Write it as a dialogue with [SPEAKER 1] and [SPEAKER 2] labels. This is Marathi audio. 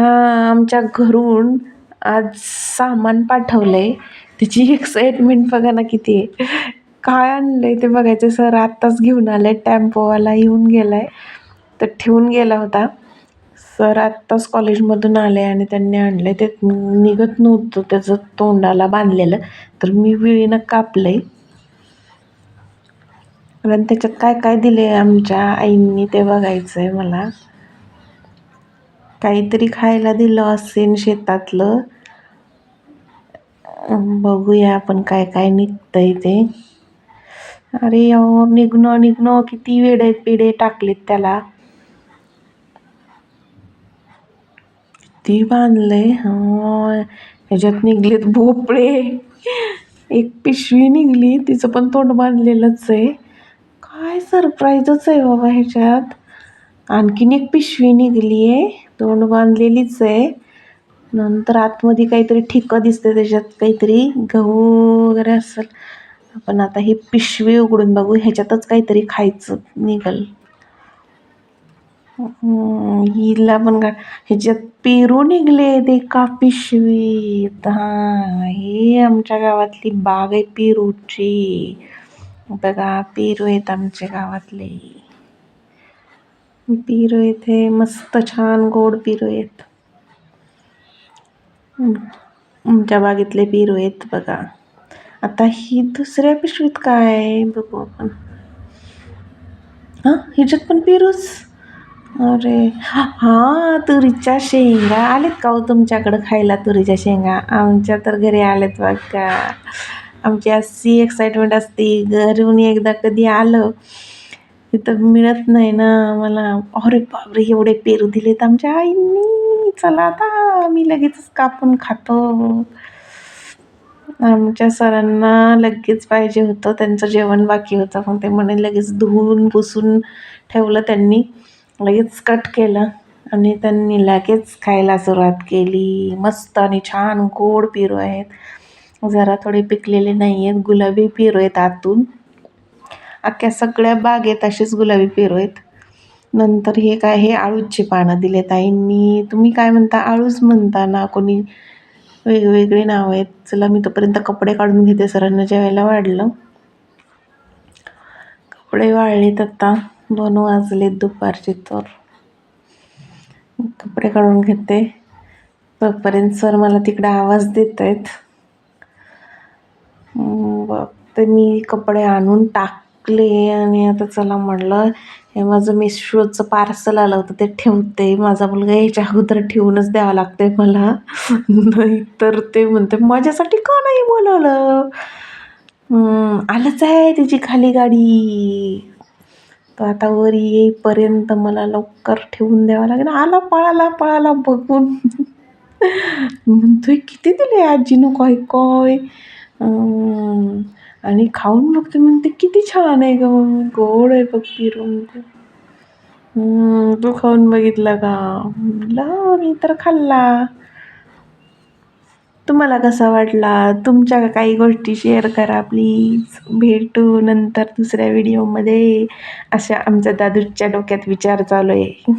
[SPEAKER 1] आमच्या घरून आज सामान पाठवलंय. त्याची एक्साइटमेंट बघा ना किती आहे. काय आणलंय ते बघायचं. सर आत्ताच घेऊन आले, टेम्पोवाला येऊन गेलाय तर ठेवून गेला होता. सर आत्ताच कॉलेजमधून आले आणि त्यांनी आणले. ते निघत नव्हतं त्याचं तोंडाला बांधलेलं, तर मी विळीनं कापलंय. आणि त्याच्यात काय काय दिले आमच्या आईंनी ते बघायचं आहे मला. काहीतरी खायला दिलं असेल शेतातलं. बघूया आपण काय काय निघतंय ते. अरे निघणं किती वेडे पिढे टाकलेत त्याला. ती बांधलंय. ह्याच्यात निघलेत भोपळे. एक पिशवी निघली, तिचं पण तोंड बांधलेलंच आहे. काय सरप्राईजच आहे बाबा ह्याच्यात. आणखीन एक पिशवी निघली आहे, तोंड बांधलेलीच आहे. नंतर आतमध्ये काहीतरी ठिकं दिसते, त्याच्यात काहीतरी गहू वगैरे असेल. आपण आता ही पिशवी उघडून बघू, ह्याच्यातच काहीतरी खायचं निघल. हिला पण ह्याच्यात पेरू निघले ते एका पिशवीत. हे आमच्या गावातली बाग आहे पेरूची. बघा पेरू आहेत आमच्या गावातले. पेरू इथे मस्त छान गोड पेरू आहेत. आमच्या बागेतले पेरू आहेत बघा. आता ही दुसऱ्या पिशवीत काय बघू आपण. ह्याच्यात पण पेरूच. अरे तुरीच्या शेंगा आलेत का हो तुमच्याकडं खायला? तुरीच्या शेंगा आमच्या तर घरी आलेत बघा. आमची अशी एक्साइटमेंट असते. घरून एकदा कधी आलं तिथं मिळत नाही ना मला. अरे बापरे, एवढे पेरू दिलेत आमच्या आईंनी. चला आता मी लगेचच कापून खातो. आमच्या सरांना लगेच पाहिजे होतं, त्यांचं जेवण बाकी होतं. मग ते म्हणे लगेच धुवून पुसून ठेवलं त्यांनी, लगेच कट केलं आणि त्यांनी लगेच खायला सुरुवात केली. मस्त आणि छान गोड पेरू आहेत. जरा थोडे पिकलेले नाही आहेत, गुलाबी पेरू आहेत आतून. अख्ख्या सगळ्या बागेत असेच गुलाबी पेरू आहेत. नंतर हे काय, हे आळूची पानं दिलेत आईंनी. तुम्ही काय म्हणता? आळूच म्हणता ना, कोणी वेगवेगळी नावं आहेत. चला मी तोपर्यंत कपडे काढून घेते. सरांना जेवायला वाढलं, कपडे वाळलेत. आता 2 वाजलेत दुपारचे, तर कपडे काढून घेते. तोपर्यंत सर मला तिकडे आवाज देत आहेत. ते मी कपडे आणून टाकले आणि आता चला म्हटलं हे माझं मिशोचं पार्सल आलं होतं ते ठेवते. माझा मुलगा याच्या अगोदर ठेवूनच द्यावं लागतंय मला, नाहीतर ते म्हणते माझ्यासाठी का नाही बोलवलं. आलंच आहे त्याची खाली गाडी. तर आता वर येईपर्यंत मला लवकर ठेवून द्यावं लागेल. आला पळाला बघून. म्हणतोय किती दिले आजीनं काय काय. आणि खाऊन बघते, म्हणते किती छान आहे ग मम्मी, गोड आहे बघ पेरू. तू खाऊन बघितला का? मी तर खाल्ला. तुम्हाला कसा वाटला? तुमच्या काही गोष्टी शेअर करा प्लीज. भेटू नंतर दुसऱ्या व्हिडिओमध्ये. अशा आमच्या दादूच्या डोक्यात विचार चालू आहे.